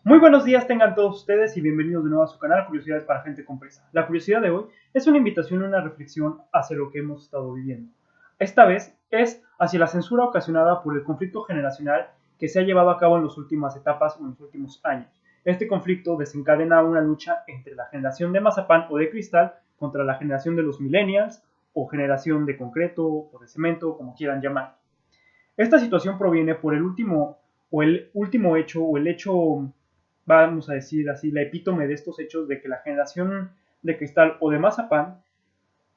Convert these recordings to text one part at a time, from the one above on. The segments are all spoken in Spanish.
Muy buenos días tengan todos ustedes y bienvenidos de nuevo a su canal Curiosidades para Gente con Prisa. La curiosidad de hoy es una invitación y una reflexión hacia lo que hemos estado viviendo. Esta vez es hacia la censura ocasionada por el conflicto generacional que se ha llevado a cabo en las últimas etapas o en los últimos años. Este conflicto desencadena una lucha entre la generación de mazapán o de cristal contra la generación de los millennials o generación de concreto o de cemento, como quieran llamar. Esta situación proviene por el último hecho o el hecho, vamos a decir así, la epítome de estos hechos de que la generación de cristal o de mazapán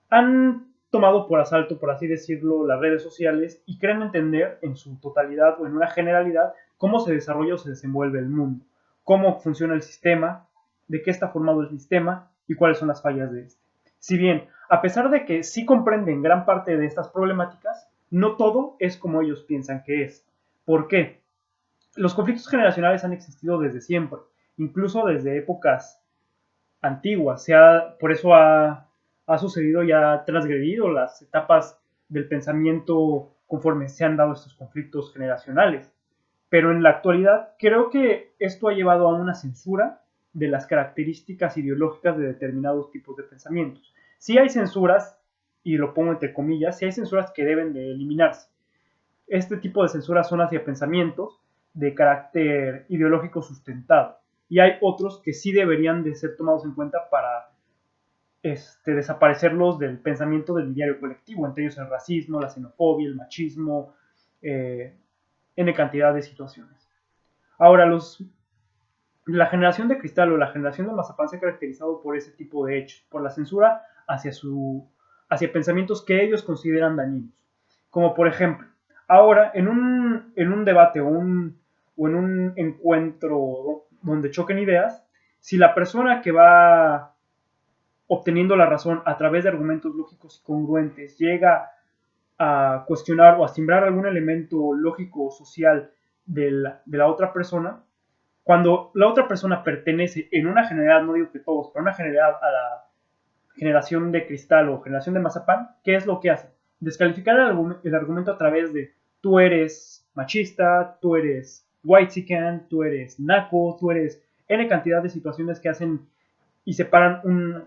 han tomado por asalto, por así decirlo, las redes sociales y creen entender en su totalidad o en una generalidad cómo se desarrolla o se desenvuelve el mundo, cómo funciona el sistema, de qué está formado el sistema y cuáles son las fallas de este. Si bien, a pesar de que sí comprenden gran parte de estas problemáticas, no todo es como ellos piensan que es. ¿Por qué? Los conflictos generacionales han existido desde siempre, incluso desde épocas antiguas. Por eso ha sucedido y ha transgredido las etapas del pensamiento conforme se han dado estos conflictos generacionales. Pero en la actualidad creo que esto ha llevado a una censura de las características ideológicas de determinados tipos de pensamientos. Sí hay censuras, y lo pongo entre comillas, sí hay censuras que deben de eliminarse. Este tipo de censuras son hacia pensamientos de carácter ideológico sustentado. Y hay otros que sí deberían de ser tomados en cuenta para desaparecerlos del pensamiento del diario colectivo, entre ellos el racismo, la xenofobia, el machismo, eh, N cantidad de situaciones. Ahora, la generación de cristal o la generación de mazapán se ha caracterizado por ese tipo de hechos, por la censura hacia pensamientos que ellos consideran dañinos. Como por ejemplo, ahora en un debate o en un encuentro donde choquen ideas, si la persona que va obteniendo la razón a través de argumentos lógicos y congruentes llega a cuestionar o a simbrar algún elemento lógico o social de la otra persona, cuando la otra persona pertenece en una generalidad, no digo que todos, pero una generalidad a la generación de cristal o generación de mazapán, ¿qué es lo que hace? Descalificar el argumento a través de tú eres machista, tú eres whitezican, tú eres naco, tú eres N cantidad de situaciones que hacen y separan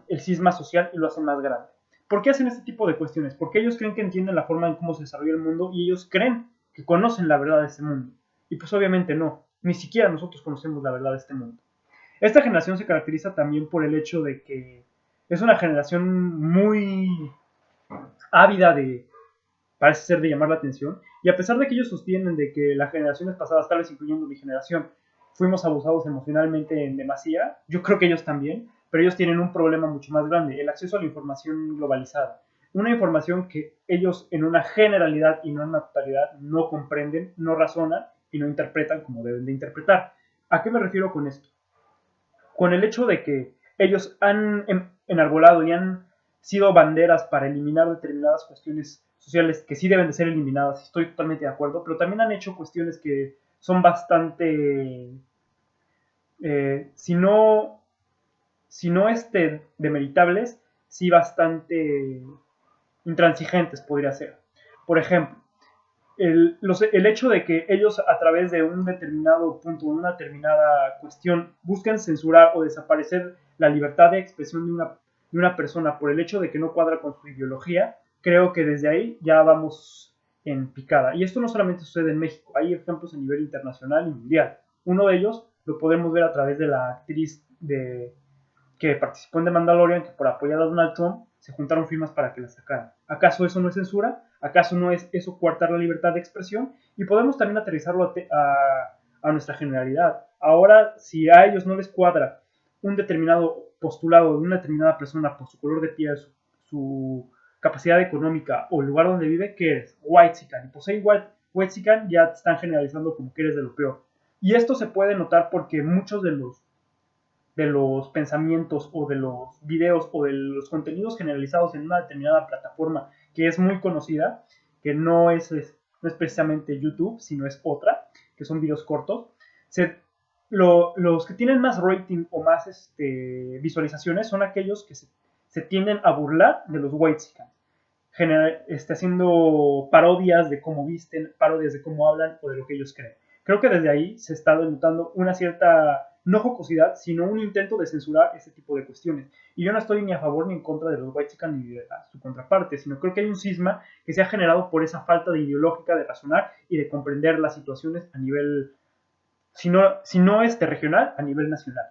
el cisma social y lo hacen más grande. ¿Por qué hacen este tipo de cuestiones? Porque ellos creen que entienden la forma en cómo se desarrolla el mundo y ellos creen que conocen la verdad de este mundo. Y pues obviamente no, ni siquiera nosotros conocemos la verdad de este mundo. Esta generación se caracteriza también por el hecho de que es una generación muy ávida parece ser de llamar la atención, y a pesar de que ellos sostienen de que las generaciones pasadas, tal vez incluyendo mi generación, fuimos abusados emocionalmente en demasía, yo creo que ellos también, pero ellos tienen un problema mucho más grande, el acceso a la información globalizada. Una información que ellos en una generalidad y no en una totalidad no comprenden, no razonan y no interpretan como deben de interpretar. ¿A qué me refiero con esto? Con el hecho de que ellos han enarbolado y han sido banderas para eliminar determinadas cuestiones sociales que sí deben de ser eliminadas, estoy totalmente de acuerdo, pero también han hecho cuestiones que son bastante, si no demeritables, sí bastante intransigentes podría ser. Por ejemplo, el hecho de que ellos a través de un determinado punto, una determinada cuestión, buscan censurar o desaparecer la libertad de expresión de una persona por el hecho de que no cuadra con su ideología, creo que desde ahí ya vamos en picada. Y esto no solamente sucede en México, hay ejemplos a nivel internacional y mundial. Uno de ellos lo podemos ver a través de la actriz que participó en The Mandalorian, que por apoyar a Donald Trump se juntaron firmas para que la sacaran. ¿Acaso eso no es censura? ¿Acaso no es eso coartar la libertad de expresión? Y podemos también aterrizarlo a nuestra generalidad. Ahora, si a ellos no les cuadra un determinado postulado de una determinada persona por su color de piel, su capacidad económica o el lugar donde vive, ¿qué eres? Whitezican. Y pues ahí Whitezican ya te están generalizando como que eres de lo peor. Y esto se puede notar porque muchos de los pensamientos o de los videos o de los contenidos generalizados en una determinada plataforma que es muy conocida, que no es precisamente YouTube, sino es otra, que son videos cortos, los que tienen más rating o más visualizaciones son aquellos que se tienden a burlar de los whitexicans, haciendo parodias de cómo visten, parodias de cómo hablan o de lo que ellos creen. Creo que desde ahí se está denotando una cierta no jocosidad, sino un intento de censurar ese tipo de cuestiones. Y yo no estoy ni a favor ni en contra de los whitexican ni de su contraparte, sino creo que hay un cisma que se ha generado por esa falta de ideológica de razonar y de comprender las situaciones a nivel, si no regional, a nivel nacional.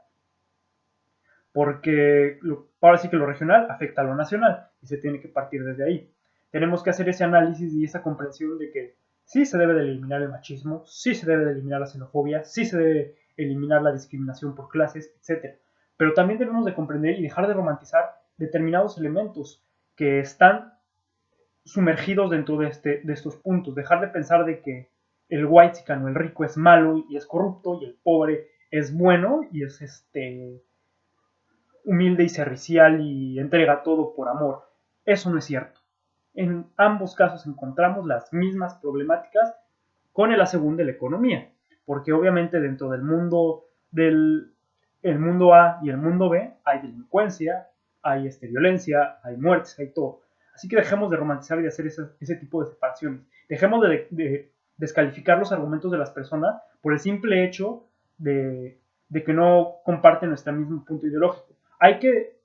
Porque ahora sí que lo regional afecta a lo nacional y se tiene que partir desde ahí. Tenemos que hacer ese análisis y esa comprensión de que sí se debe de eliminar el machismo, sí se debe de eliminar la xenofobia, sí se debe eliminar la discriminación por clases, etc. Pero también debemos de comprender y dejar de romantizar determinados elementos que están sumergidos dentro de estos puntos. Dejar de pensar de que el whitezican o el rico es malo y es corrupto y el pobre es bueno y es humilde y servicial y entrega todo por amor. Eso no es cierto. En ambos casos encontramos las mismas problemáticas con el asegún de la economía, porque obviamente dentro del mundo el mundo A y el mundo B hay delincuencia, hay violencia, hay muertes, hay todo. Así que dejemos de romantizar y de hacer ese tipo de separaciones. Dejemos de descalificar los argumentos de las personas por el simple hecho de que no comparten nuestro mismo punto ideológico. Hay que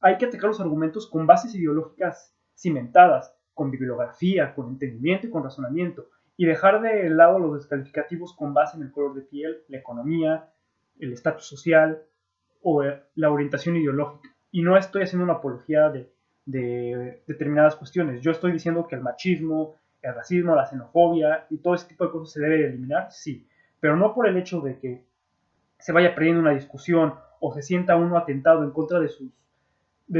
atacar los argumentos con bases ideológicas cimentadas, con bibliografía, con entendimiento y con razonamiento, y dejar de lado los descalificativos con base en el color de piel, la economía, el estatus social o la orientación ideológica. Y no estoy haciendo una apología de determinadas cuestiones. Yo estoy diciendo que el machismo, el racismo, la xenofobia y todo ese tipo de cosas se debe eliminar, sí, pero no por el hecho de que se vaya perdiendo una discusión o se sienta uno atentado en contra de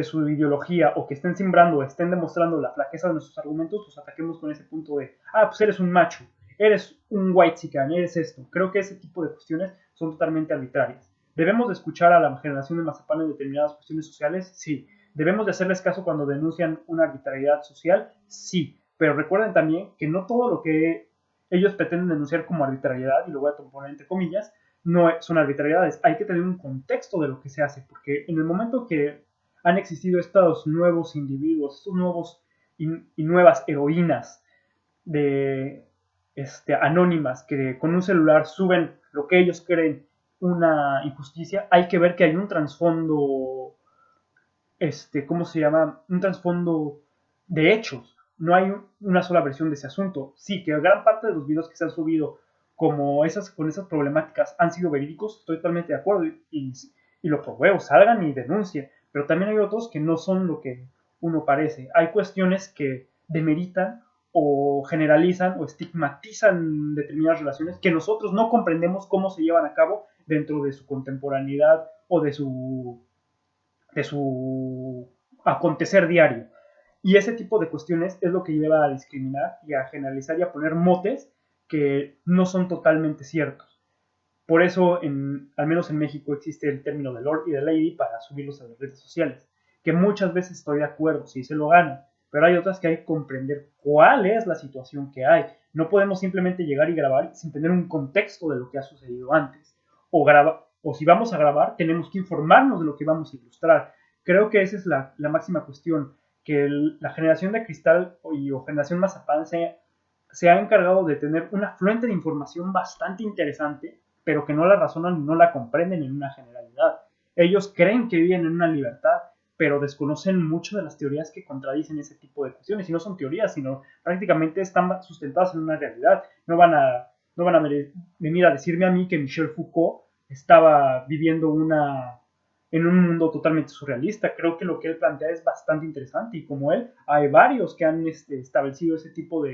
su ideología o que estén sembrando o estén demostrando la flaqueza de nuestros argumentos, los ataquemos con ese punto de, pues eres un macho, eres un whitezican, eres esto. Creo que ese tipo de cuestiones son totalmente arbitrarias. ¿Debemos de escuchar a la generación de Mazapán en determinadas cuestiones sociales? Sí. ¿Debemos de hacerles caso cuando denuncian una arbitrariedad social? Sí. Pero recuerden también que no todo lo que ellos pretenden denunciar como arbitrariedad, y lo voy a poner entre comillas, no son arbitrariedades. Hay que tener un contexto de lo que se hace, porque en el momento que han existido estos nuevos individuos, estos nuevos y nuevas heroínas de anónimas que con un celular suben lo que ellos creen una injusticia, hay que ver que hay un trasfondo, ¿cómo se llama? Un trasfondo de hechos. No hay una sola versión de ese asunto. Sí, que gran parte de los videos que se han subido con esas problemáticas han sido verídicos, estoy totalmente de acuerdo y lo pruebo, salgan y denuncien, pero también hay otros que no son lo que uno parece. Hay cuestiones que demeritan o generalizan o estigmatizan determinadas relaciones que nosotros no comprendemos cómo se llevan a cabo dentro de su contemporaneidad o de su acontecer diario. Y ese tipo de cuestiones es lo que lleva a discriminar y a generalizar y a poner motes que no son totalmente ciertos. Por eso, al menos en México, existe el término de Lord y de Lady para subirlos a las redes sociales, que muchas veces estoy de acuerdo, sí se lo ganan, pero hay otras que hay que comprender cuál es la situación que hay. No podemos simplemente llegar y grabar sin tener un contexto de lo que ha sucedido antes. O si vamos a grabar, tenemos que informarnos de lo que vamos a ilustrar. Creo que esa es la máxima cuestión, que la generación de cristal o generación mazapán se ha encargado de tener una fuente de información bastante interesante, pero que no la razonan y no la comprenden en una generalidad. Ellos creen que viven en una libertad, pero desconocen mucho de las teorías que contradicen ese tipo de cuestiones. Y no son teorías, sino prácticamente están sustentadas en una realidad. No van a venir a decirme a mí que Michel Foucault estaba viviendo en un mundo totalmente surrealista. Creo que lo que él plantea es bastante interesante y como él, hay varios que han establecido ese tipo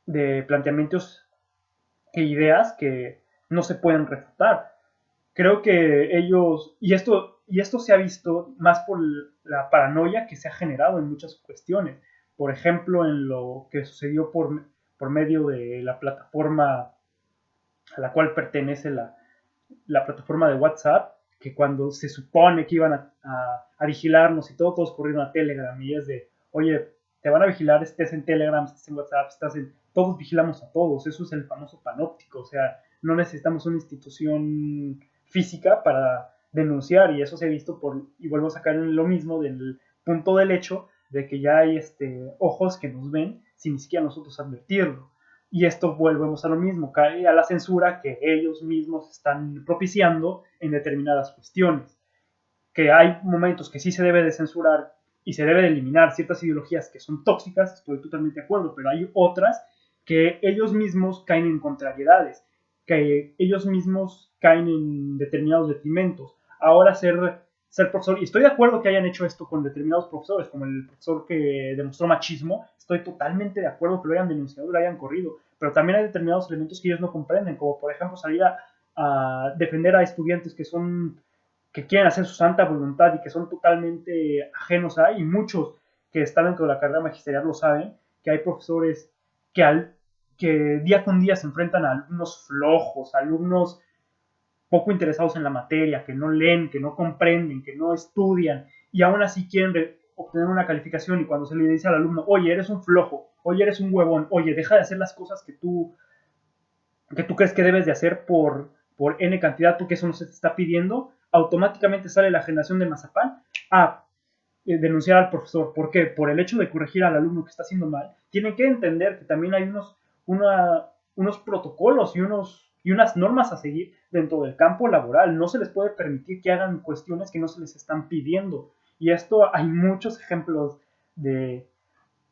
de planteamientos e ideas que no se pueden refutar. Creo que y esto se ha visto más por la paranoia que se ha generado en muchas cuestiones. Por ejemplo, en lo que sucedió por medio de la plataforma a la cual pertenece la plataforma de WhatsApp, que cuando se supone que iban a vigilarnos y todos corrieron a Telegram y es de, oye, te van a vigilar, estés en Telegram, estés en WhatsApp, todos vigilamos a todos, eso es el famoso panóptico, o sea, no necesitamos una institución física para denunciar y eso se ha visto y vuelvo a sacar en lo mismo del punto del hecho de que ya hay ojos que nos ven sin ni siquiera nosotros advertirlo. Y esto volvemos a lo mismo, cae a la censura que ellos mismos están propiciando en determinadas cuestiones. Que hay momentos que sí se debe de censurar y se debe de eliminar ciertas ideologías que son tóxicas, estoy totalmente de acuerdo, pero hay otras que ellos mismos caen en contrariedades, que ellos mismos caen en determinados detrimentos. Ahora ser profesor, y estoy de acuerdo que hayan hecho esto con determinados profesores, como el profesor que demostró machismo, estoy totalmente de acuerdo que lo hayan denunciado, lo hayan corrido, pero también hay determinados elementos que ellos no comprenden, como por ejemplo salir a defender a estudiantes que quieren hacer su santa voluntad y que son totalmente ajenos a, y muchos que están dentro de la carrera magisterial lo saben, que hay profesores que día con día se enfrentan a alumnos flojos, alumnos poco interesados en la materia, que no leen, que no comprenden, que no estudian, y aún así quieren obtener una calificación, y cuando se le dice al alumno, oye, eres un flojo, oye, eres un huevón, oye, deja de hacer las cosas que tú crees que debes de hacer por N cantidad porque eso no se te está pidiendo, automáticamente sale la generación de mazapán a denunciar al profesor. ¿Por qué? Por el hecho de corregir al alumno que está haciendo mal. Tienen que entender que también hay unos protocolos y unas normas a seguir dentro del campo laboral. No se les puede permitir que hagan cuestiones que no se les están pidiendo. Y esto hay muchos ejemplos de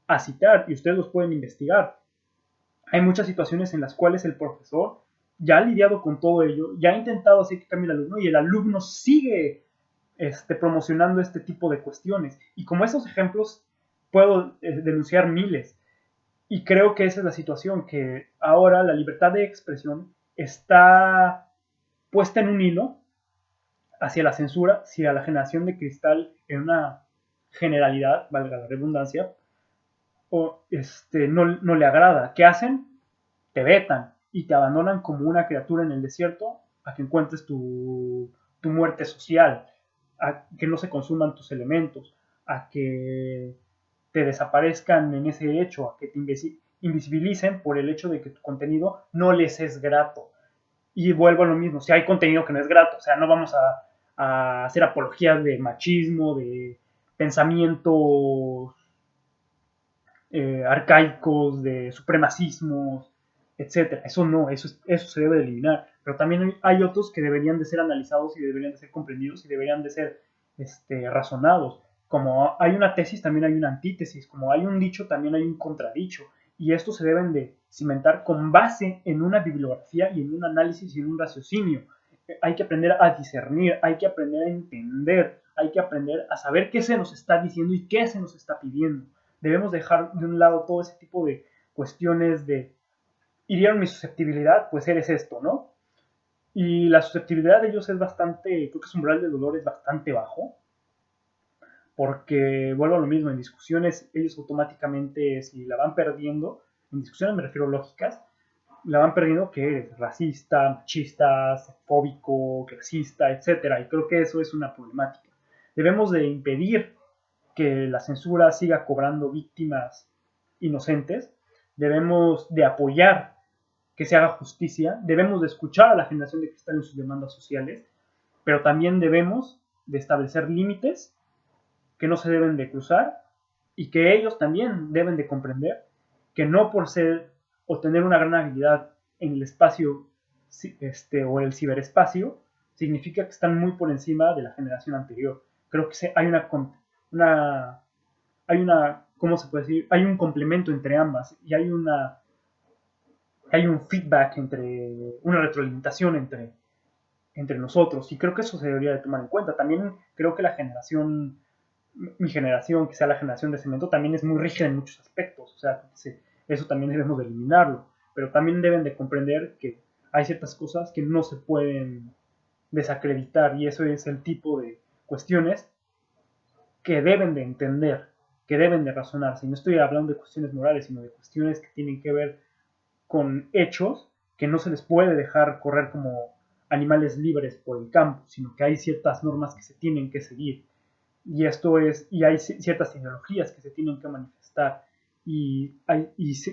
a citar y ustedes los pueden investigar. Hay muchas situaciones en las cuales el profesor ya ha lidiado con todo ello, ya ha intentado hacer que cambie el alumno y el alumno sigue promocionando este tipo de cuestiones. Y como esos ejemplos puedo denunciar miles. Y creo que esa es la situación, que ahora la libertad de expresión está puesta en un hilo hacia la censura, hacia la generación de cristal en una generalidad, valga la redundancia, o no le agrada. ¿Qué hacen? Te vetan y te abandonan como una criatura en el desierto a que encuentres tu muerte social, a que no se consuman tus elementos, a que te desaparezcan en ese hecho, a que te invisibilicen por el hecho de que tu contenido no les es grato. Y vuelvo a lo mismo, si hay contenido que no es grato, o sea, no vamos a hacer apologías de machismo, de pensamientos arcaicos, de supremacismos, etcétera. Eso no, eso se debe de eliminar. Pero también hay otros que deberían de ser analizados y deberían de ser comprendidos y deberían de ser razonados. Como hay una tesis, también hay una antítesis. Como hay un dicho, también hay un contradicho. Y estos se deben de cimentar con base en una bibliografía y en un análisis y en un raciocinio. Hay que aprender a discernir, hay que aprender a entender, hay que aprender a saber qué se nos está diciendo y qué se nos está pidiendo. Debemos dejar de un lado todo ese tipo de cuestiones de hirieron mi susceptibilidad, pues eres esto, ¿no? Y la susceptibilidad de ellos es bastante, creo que su umbral de dolor es bastante bajo, porque vuelvo a lo mismo, en discusiones ellos automáticamente, si la van perdiendo, en discusiones me refiero lógicas, la van perdiendo que eres racista, machista, fóbico, clasista, etcétera. Y creo que eso es una problemática. Debemos de impedir que la censura siga cobrando víctimas inocentes, debemos de apoyar que se haga justicia, debemos de escuchar a la generación de cristal en sus demandas sociales, pero también debemos de establecer límites que no se deben de cruzar y que ellos también deben de comprender que no por ser o tener una gran habilidad en el espacio o el ciberespacio significa que están muy por encima de la generación anterior. Creo que una hay una, ¿cómo se puede decir? Hay un complemento entre ambas y hay un feedback una retroalimentación entre nosotros y creo que eso se debería de tomar en cuenta. También creo que mi generación, que sea la generación de cemento, también es muy rígida en muchos aspectos, o sea, eso también debemos de eliminarlo, pero también deben de comprender que hay ciertas cosas que no se pueden desacreditar y eso es el tipo de cuestiones que deben de entender, que deben de razonarse. Y no estoy hablando de cuestiones morales, sino de cuestiones que tienen que ver con hechos que no se les puede dejar correr como animales libres por el campo, sino que hay ciertas normas que se tienen que seguir. Y hay ciertas ideologías que se tienen que manifestar. Y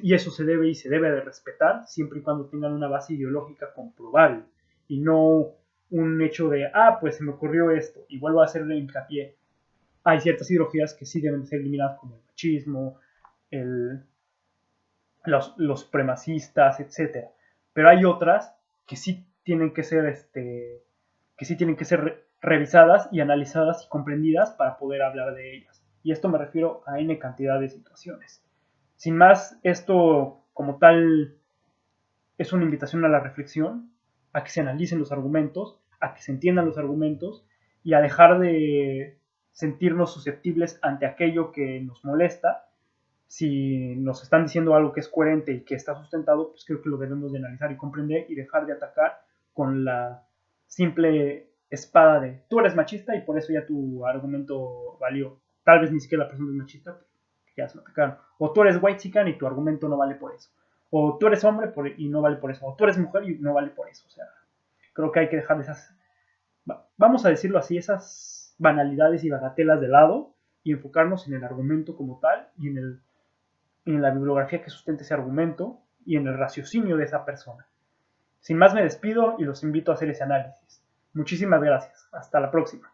eso se debe de respetar siempre y cuando tengan una base ideológica comprobable y no un hecho de, pues se me ocurrió esto y vuelvo a hacerle hincapié. Hay ciertas ideologías que sí deben ser eliminadas como el machismo, el, los supremacistas, etcétera. Pero hay otras que sí tienen que ser, revisadas y analizadas y comprendidas para poder hablar de ellas. Y esto me refiero a N cantidad de situaciones. Sin más, esto como tal es una invitación a la reflexión, a que se analicen los argumentos, a que se entiendan los argumentos y a dejar de sentirnos susceptibles ante aquello que nos molesta. Si nos están diciendo algo que es coherente y que está sustentado, pues creo que lo debemos de analizar y comprender y dejar de atacar con la simple espada de tú eres machista y por eso ya tu argumento valió. Tal vez ni siquiera la persona es machista, pero ya se lo atacaron. O tú eres white chican y tu argumento no vale por eso. O tú eres hombre y no vale por eso. O tú eres mujer y no vale por eso. O sea, creo que hay que dejar esas, vamos a decirlo así, esas banalidades y bagatelas de lado y enfocarnos en el argumento como tal y en la bibliografía que sustente ese argumento y en el raciocinio de esa persona. Sin más me despido y los invito a hacer ese análisis. Muchísimas gracias. Hasta la próxima.